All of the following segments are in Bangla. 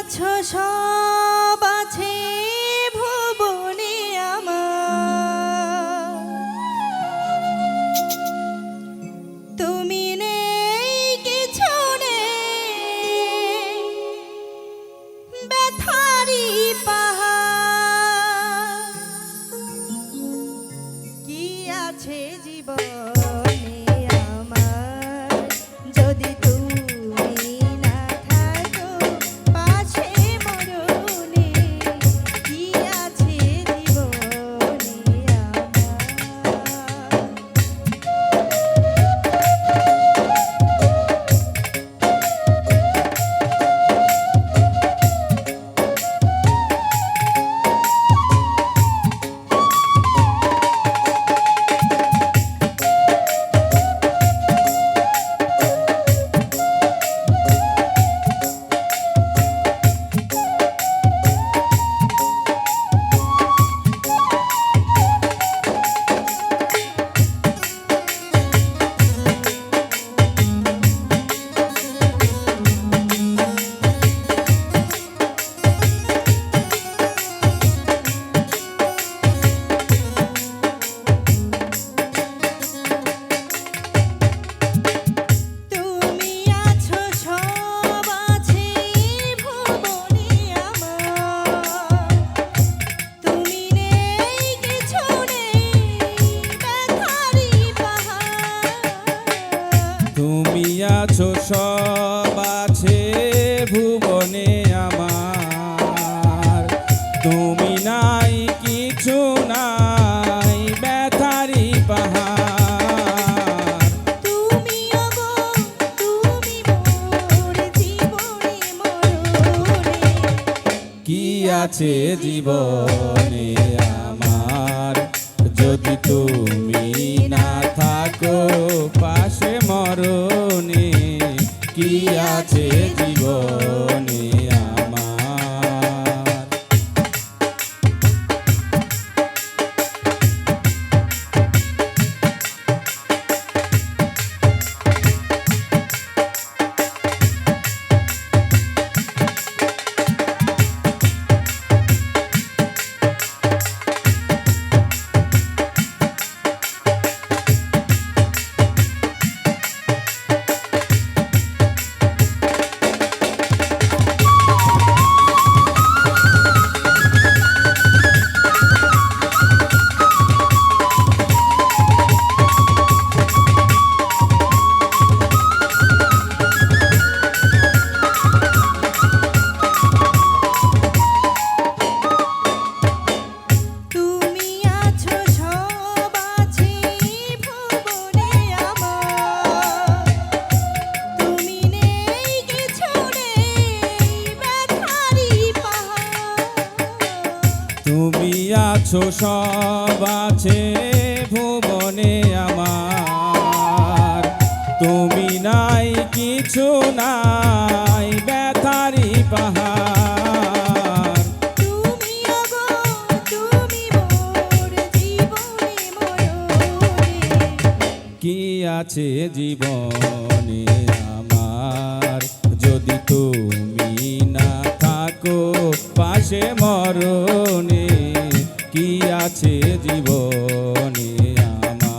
আছো সব আছে ভুবনে আমার, তুমি নেই কিছু নেই, ব্যথারি পাহাড়। কি আছে জীবনে আমার যদি তুমি না থাকো পাশে মরণে, কি আছে জীবনে আমার। তুমি আছো সব আছে ভুবনে আমার, তুমি নেই কিছু নেই, ব্যথারি পাহাড়। তুমি আছো সব আছে ভুবনে আমার, তুমি নাই কিছু নাই, ব্যথারি পাহাড়। তুমি ওগো তুমি মোর জীবনে মরণে, কি আছে জীবনে আমার যদি তুমি না থাকো পাশে মরণে, কি আছে জীবনে আমার। তুমি আছো সব আছে ভুবনে আমার, তুমি নেই কিছু নেই, ব্যথারি পাহাড়। তুমি আছো সব আছে ভুবনে আমার, তুমি নাই কিছু নাই, ব্যথারি পাহাড়। তুমি ওগো তুমি মোর জীবনে মরণে, কি আছে জীবনে আমার যদি তুমি না থাকো পাশে মরণে, কি আছে জীবনে আমার।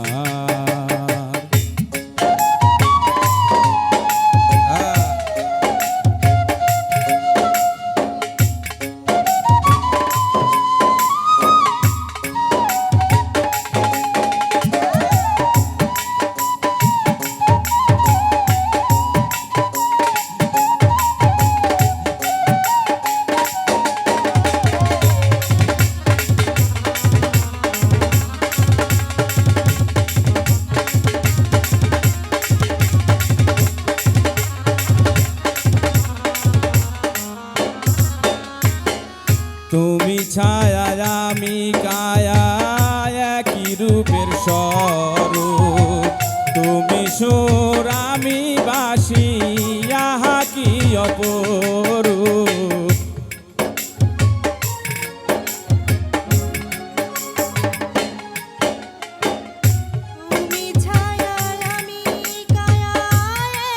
তুমি ছায়া আমি কায়া একই রূপের স্বরূপ, তুমি সুর আমি বাসি আহা কি অপরূপ। তুমি ছায়া আমি কায়া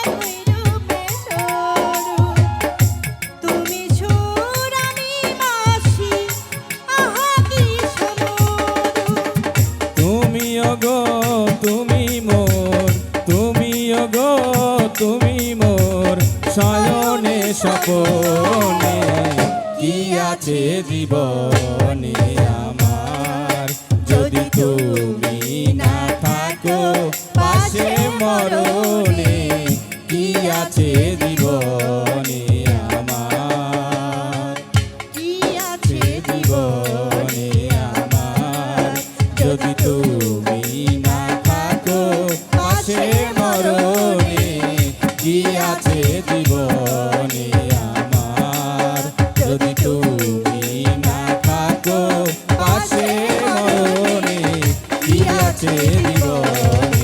একই রূপে স্বরূপ, তুমি সুর স্বপনে কি আছে জীবনে আমার যদি তুমি না থাকো পাশে মরণে কি আছে জীবনে আমার কি আছে জীবনে আমার যদি তুমি না থাকো পাশে মরণে কি আছে জীবনে আমার যদি তুমি না থাকো পাশে মরণে কি আছে জীবনে